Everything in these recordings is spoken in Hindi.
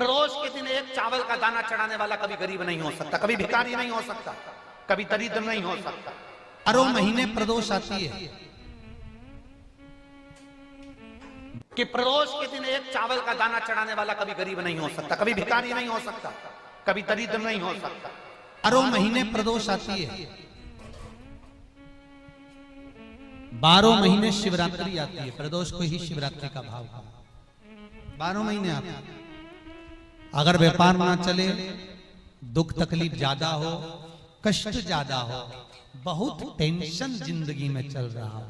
प्रदोष के दिन एक चावल का दाना चढ़ाने वाला कभी गरीब नहीं हो सकता, कभी भिखारी नहीं हो सकता, कभी दरिद्र नहीं हो सकता। 12 महीने प्रदोष आती है कि प्रदोष के दिन एक चावल का दाना चढ़ाने वाला कभी गरीब नहीं हो सकता, कभी भिखारी नहीं हो सकता, कभी दरिद्र नहीं हो सकता। 12 महीने प्रदोष आती है, 12 महीने शिवरात्रि आती है। प्रदोष को ही शिवरात्रि का भाव है। 12 महीने आते हैं। अगर व्यापार ना चले, दुख तकलीफ ज्यादा हो, कष्ट ज्यादा हो, बहुत टेंशन जिंदगी में चल रहा हो,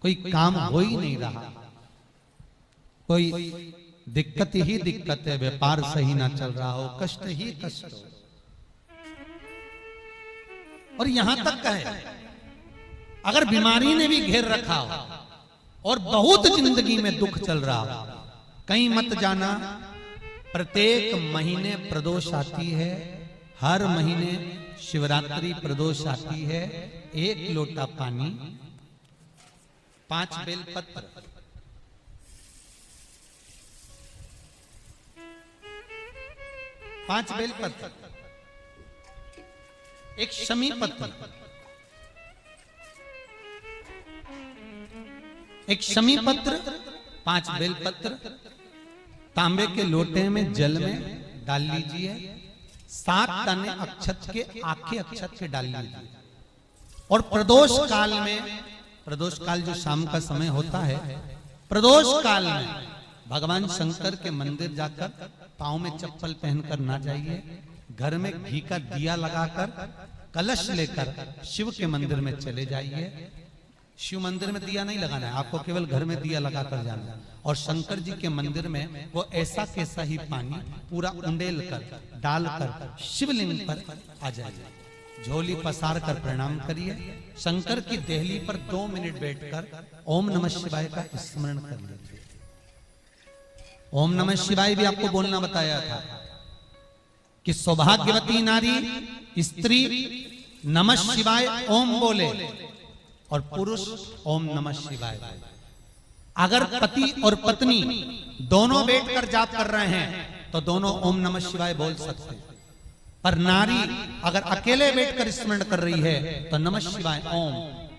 कोई काम हो ही नहीं रहा, कोई दिक्कत ही दिक्कत है, व्यापार सही ना चल रहा हो, कष्ट ही कष्ट हो, और यहां तक है अगर बीमारी ने भी घेर रखा हो और बहुत जिंदगी में दुख चल रहा हो, कहीं मत जाना। प्रत्येक महीने प्रदोष आती है, हर महीने शिवरात्रि प्रदोष आती है। 1 लोटा पानी, 5 बेलपत्र, 5 बेलपत्र, 1 शमी पत्र, 1 शमी पत्र, 5 बेलपत्र तांबे के लोटे में जल में डाल लीजिए। 7 दाने अक्षत के, आखे अक्षत के डाल लीजिए। और प्रदोष काल में, प्रदोष काल जो शाम का समय होता है, प्रदोष काल में भगवान शंकर के मंदिर जाकर पांव में चप्पल पहनकर ना जाइए। घर में घी का दिया लगाकर कलश लेकर शिव के मंदिर में चले जाइए। शिव मंदिर में दिया नहीं लगाना है, आपको केवल घर में दिया लगाकर जाना है। और शंकर जी के मंदिर में वो ऐसा कैसा ही पानी पूरा उंडेल कर डालकर शिवलिंग पर आ जाइए। झोली पसार कर प्रणाम करिए। शंकर की देहली पर 2 मिनट बैठकर ओम नमः शिवाय का स्मरण कर लीजिए। ओम नमः शिवाय भी आपको बोलना बताया था कि सौभाग्यवती नारी स्त्री नमः शिवाय ओम बोले और पुरुष ओम नमः शिवाय। अगर पति और पत्नी दोनों बैठकर जाप कर रहे हैं तो दोनों ओम नमः शिवाय बोल सकते हैं। पर नारी अगर अकेले बैठकर स्मरण कर रही है तो नमः शिवाय ओम।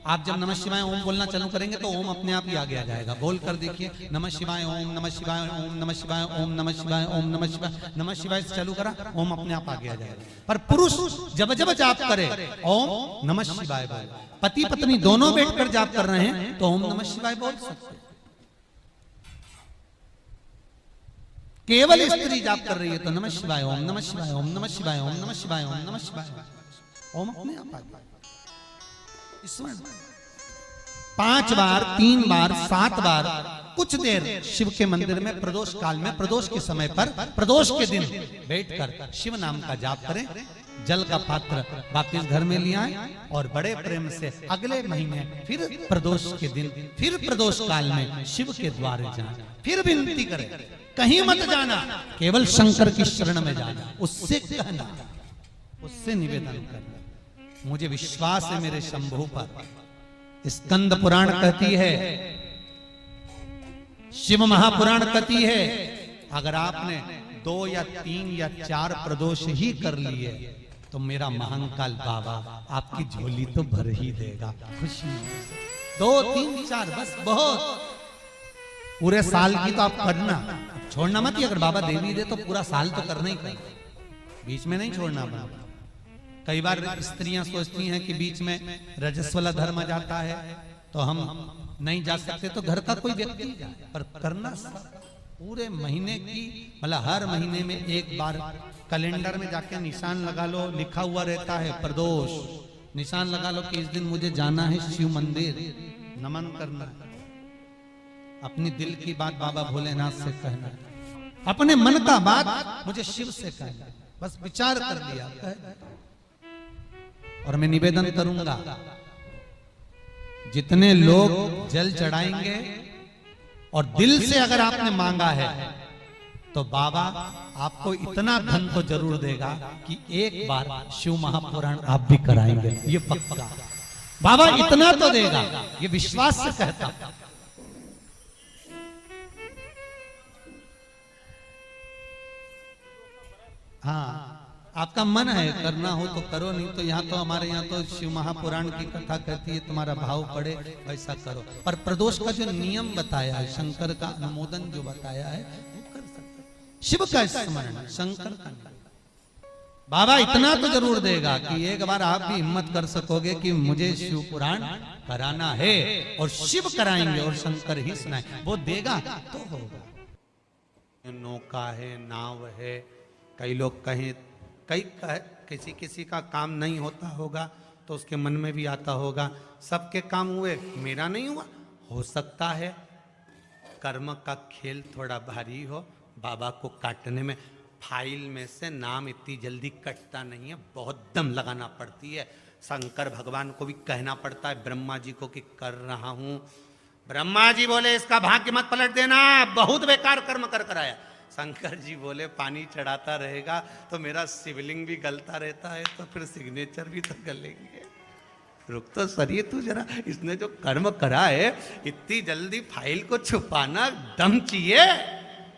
आप जब नमः शिवाय ओम बोलना चालू करेंगे तो ओम अपने आप ही आगे आ जाएगा। बोल कर देखिए, नमः शिवाय ओम, नमः शिवाय ओम, नमः शिवाय ओम, नमः शिवाय ओम, नमः शिवाय, नमः शिवाय से चालू करा, ओम अपने आप आगे आ जाएगा। पर पुरुष जब जब जाप करे ओम नमः शिवाय बोले। पति पत्नी दोनों बैठकर जाप कर रहे हैं तो ओम नमः शिवाय बोल सकते। केवल स्त्री जाप कर रही है तो नमः शिवाय ओम, नमः शिवाय ओम, नमः शिवाय ओम, नमः शिवाय ओम, नमः शिवाय ओम अपने आप आ गया। 5 बार, 3 बार, 7 बार कुछ देर शिव के मंदिर में प्रदोष काल में, प्रदोष के समय पर, प्रदोष के दिन बैठकर शिव नाम का जाप करें। जल का पात्र वापिस घर में ले आए और बड़े प्रेम से अगले महीने फिर प्रदोष के दिन, फिर प्रदोष काल में शिव के द्वारे जाएं। फिर विनती करें, कहीं मत जाना, केवल शंकर की शरण में जाना। उससे कहना, उससे निवेदन करना, मुझे विश्वास है मेरे शंभु पर। स्कंद पुराण कहती है, शिव महापुराण कहती है, अगर आपने 2 या 3 या 4 प्रदोष ही कर लिए तो मेरा महाकाल बाबा आपकी झोली तो भर ही देगा खुशी से। 2, 3, 4 बस बहुत। पूरे साल की तो आप करना, छोड़ना मत। अगर बाबा देवी दे तो पूरा साल तो करना ही करना, बीच में नहीं छोड़ना बाबा। कई बार स्त्रियां सोचती हैं कि बीच में रजस्वला धर्म आ जाता है तो हम नहीं जा सकते, तो घर का कोई व्यक्ति जाए, पर करना पूरे महीने की, मतलब हर महीने में एक बार कैलेंडर में जाके निशान लगा लो, लिखा हुआ रहता है प्रदोष, निशान लगा लो कि इस दिन मुझे जाना है शिव मंदिर, नमन करना, अपनी दिल की बात बाबा भोलेनाथ से कहना, अपने मन का बात मुझे शिव से कहना, बस विचार कर लिया। और मैं निवेदन करूंगा, जितने लोग जल चढ़ाएंगे और दिल से अगर आपने मांगा है तो बाबा आपको इतना धन तो जरूर देगा कि एक बार शिव महापुराण आप भी कराएंगे, ये पक्का। बाबा इतना तो देगा, ये विश्वास से कहता। हाँ, आपका मन है करना हो तो करो, नहीं तो यहाँ तो हमारे यहाँ तो शिव महापुराण की कथा कहती है तुम्हारा भाव पड़े वैसा करो। पर प्रदोष का जो नियम बताया है, शंकर का अनुमोदन जो बताया है वो कर सकते। शिव का स्मरण, शंकर का नहीं। बाबा इतना तो जरूर देगा कि एक बार आप भी हिम्मत कर सकोगे कि मुझे शिव पुराण कराना है, और शिव कराएंगे और शंकर ही सुनाए, वो देगा तो होगा। नौका है, नाव है, कई लोग कहें, किसी किसी का काम नहीं होता होगा तो उसके मन में भी आता होगा सबके काम हुए मेरा नहीं हुआ। हो सकता है कर्म का खेल थोड़ा भारी हो, बाबा को काटने में फाइल में से नाम इतनी जल्दी कटता नहीं है, बहुत दम लगाना पड़ती है। शंकर भगवान को भी कहना पड़ता है ब्रह्मा जी को कि कर रहा हूं। ब्रह्मा जी बोले इसका भाग्य मत पलट देना, बहुत बेकार कर्म कर कराया। शंकर जी बोले पानी चढ़ाता रहेगा तो मेरा शिवलिंग भी गलता रहता है, तो फिर सिग्नेचर भी तो गलेंगे। रुक तो सरिए तू जरा, इसने जो कर्म करा है इतनी जल्दी फाइल को छुपाना दम चाहिए,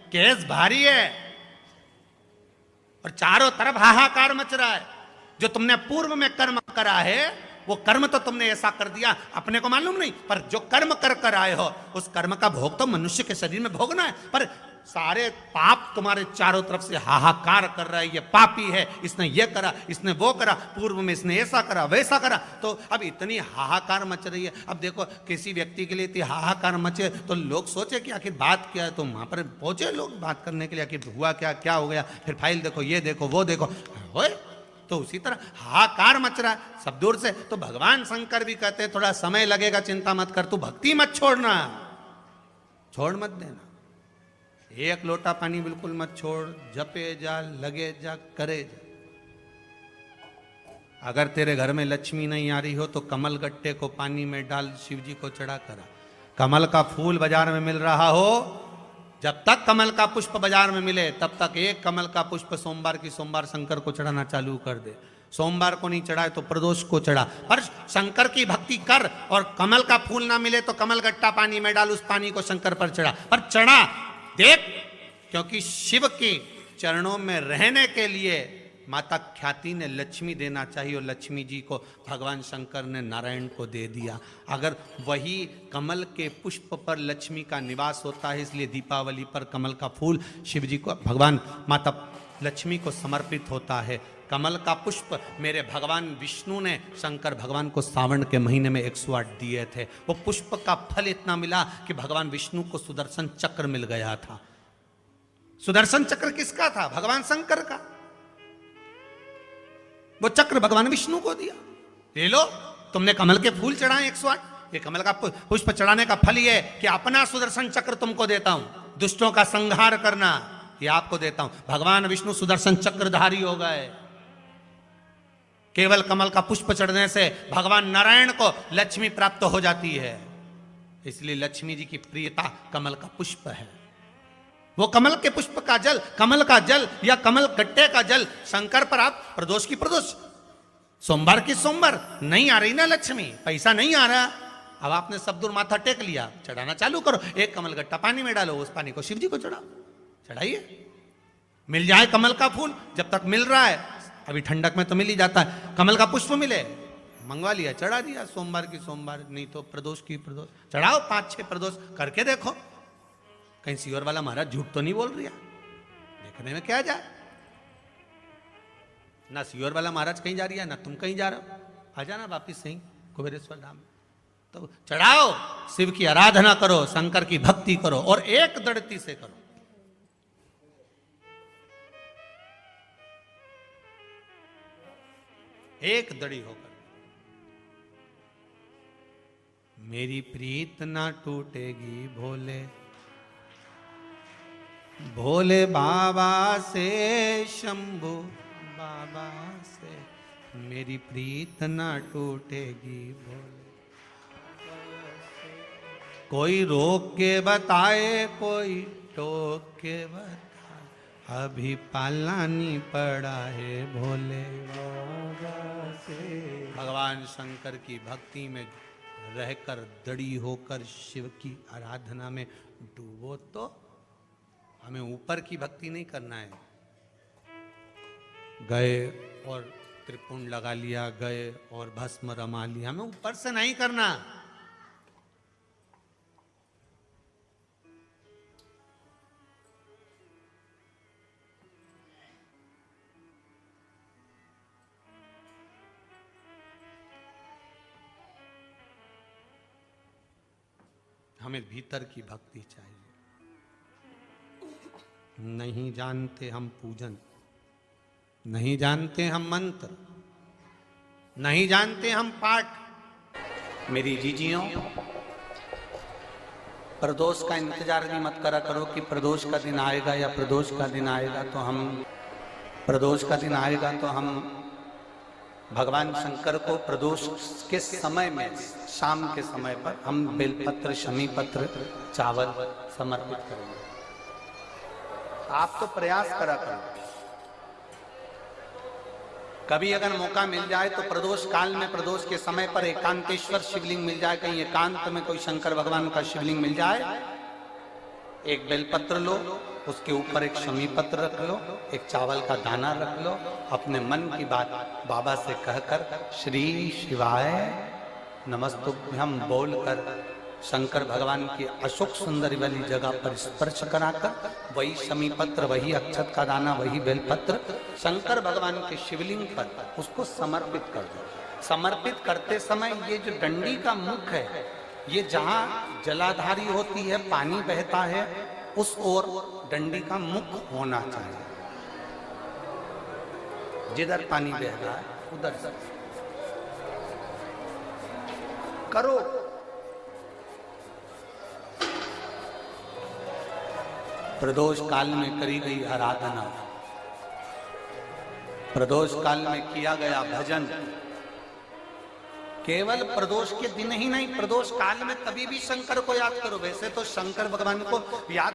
केस भारी है। और चारों तरफ हाहाकार मच रहा है। जो तुमने पूर्व में कर्म करा है वो कर्म तो तुमने ऐसा कर दिया, अपने को मालूम नहीं, पर जो कर्म कर आए हो उस कर्म का भोग तो मनुष्य के शरीर में भोगना है। पर सारे पाप तुम्हारे चारों तरफ से हाहाकार कर रहा है, ये पापी है, इसने ये करा, इसने वो करा, पूर्व में इसने ऐसा करा वैसा करा, तो अब इतनी हाहाकार मच रही है। अब देखो किसी व्यक्ति के लिए इतनी हाहाकार मचे तो लोग सोचे कि आखिर बात क्या है, तो वहां पर पहुंचे लोग बात करने के लिए, आखिर हुआ क्या, क्या हो गया, फिर फाइल देखो, ये देखो, वो देखो, होए तो उसी तरह हाहाकार मच रहा है सब दूर से। तो भगवान शंकर भी कहते हैं थोड़ा समय लगेगा, चिंता मत कर, तू भक्ति मत छोड़ना, छोड़ मत देना। एक लोटा पानी बिल्कुल मत छोड़, जपे जा, लगे जा, करे जा। अगर तेरे घर में लक्ष्मी नहीं आ रही हो तो कमल गट्टे को पानी में डाल, शिव जी को चढ़ा करा। कमल का फूल बाजार में मिल रहा हो, जब तक कमल का पुष्प बाजार में मिले तब तक एक कमल का पुष्प सोमवार की सोमवार शंकर को चढ़ाना चालू कर दे। सोमवार को नहीं चढ़ाए तो प्रदोष को चढ़ा, पर शंकर की भक्ति कर। और कमल का फूल ना मिले तो कमल गट्टा पानी में डाल, उस पानी को शंकर पर चढ़ा, पर चढ़ा देख, क्योंकि शिव के चरणों में रहने के लिए माता ख्याति ने लक्ष्मी देना चाहिए, और लक्ष्मी जी को भगवान शंकर ने नारायण को दे दिया। अगर वही कमल के पुष्प पर लक्ष्मी का निवास होता है, इसलिए दीपावली पर कमल का फूल शिव जी को, भगवान माता लक्ष्मी को समर्पित होता है। कमल का पुष्प मेरे भगवान विष्णु ने शंकर भगवान को सावन के महीने में 108 दिए थे। वो पुष्प का फल इतना मिला कि भगवान विष्णु को सुदर्शन चक्र मिल गया था। सुदर्शन चक्र किसका था? भगवान शंकर का। वो चक्र भगवान विष्णु को दिया। ले लो, तुमने कमल के फूल चढ़ाए 108, ये कमल का पुष्प चढ़ाने का फल ये कि अपना सुदर्शन चक्र तुमको देता हूं, दुष्टों का संहार करना ये आपको देता हूं। भगवान विष्णु सुदर्शन चक्रधारी हो गए। केवल कमल का पुष्प चढ़ने से भगवान नारायण को लक्ष्मी प्राप्त हो जाती है, इसलिए लक्ष्मी जी की प्रियता कमल का पुष्प है। वो कमल के पुष्प का जल, कमल का जल या कमल गट्टे का जल शंकर पर आप प्रदोष की प्रदोष, सोमवार की सोमवार, नहीं आ रही ना लक्ष्मी, पैसा नहीं आ रहा, अब आपने सब दूर माथा टेक लिया, चढ़ाना चालू करो। एक कमल गट्टा पानी में डालो, उस पानी को शिव जी को चढ़ाओ, चढ़ाइए। मिल जाए कमल का फूल, जब तक मिल रहा है, अभी ठंडक में तो मिल ही जाता है, कमल का पुष्प मिले, मंगवा लिया, चढ़ा दिया। सोमवार की सोमवार, नहीं तो प्रदोष की प्रदोष चढ़ाओ। 5-6 प्रदोष करके देखो, कहीं सियोर वाला महाराज झूठ तो नहीं बोल रहा, देखने में क्या जाए। ना सियोर वाला महाराज कहीं जा रही है, ना तुम कहीं जा रहे हो, आ जाना वापिस सही कुबेरेश्वर धाम। तो चढ़ाओ, शिव की आराधना करो, शंकर की भक्ति करो, और एक दृढ़ता से करो। एक दड़ी होकर, मेरी प्रीत ना टूटेगी भोले भोले बाबा से, शंभू बाबा से, मेरी प्रीत ना टूटेगी भोले। कोई रोक के बताए, कोई टोक के बताए, अभी पालानी पड़ा है भोले बाबा से। भगवान शंकर की भक्ति में रहकर दड़ी होकर शिव की आराधना में डूबो। तो हमें ऊपर की भक्ति नहीं करना है, गए और त्रिपुंड लगा लिया, गए और भस्म रमा लिया। हमें ऊपर से नहीं करना। हमें भीतर की भक्ति चाहिए। नहीं जानते हम पूजन, नहीं जानते हम मंत्र, नहीं जानते हम पाठ। मेरी जीजियों, प्रदोष का इंतजार भी मत करा करो कि प्रदोष का दिन आएगा या प्रदोष का दिन आएगा तो हम भगवान शंकर को प्रदोष के समय में, शाम के समय पर हम बेलपत्र, शमी पत्र, चावल समर्पित करेंगे। आप तो प्रयास करा करो। कभी अगर मौका मिल जाए तो प्रदोष काल में, प्रदोष के समय पर एकांतेश्वर शिवलिंग मिल जाए, कहीं एकांत में कोई शंकर भगवान का शिवलिंग मिल जाए, एक बेलपत्र लो, उसके ऊपर एक शमी पत्र रख लो, एक चावल का दाना रख लो, अपने मन की बात बाबा से कहकर श्री शिवाय नमस्तुभ्यम बोलकर शंकर भगवान की अशोक सुंदरी वाली जगह पर स्पर्श कराकर वही शमी पत्र, वही अक्षत का दाना, वही बेलपत्र शंकर भगवान के शिवलिंग पर उसको समर्पित कर दो। समर्पित करते समय ये जो डंडी का मुख है, ये जहां जलाधारी होती है, पानी बहता है, उस ओर डंडी का मुख होना चाहिए। जिधर पानी बह रहा है उधर से करो। प्रदोष काल में करी गई आराधना, प्रदोष काल में किया गया भजन, केवल प्रदोष के दिन ही नहीं, प्रदोष काल में कभी भी शंकर को याद करो। वैसे तो शंकर भगवान को याद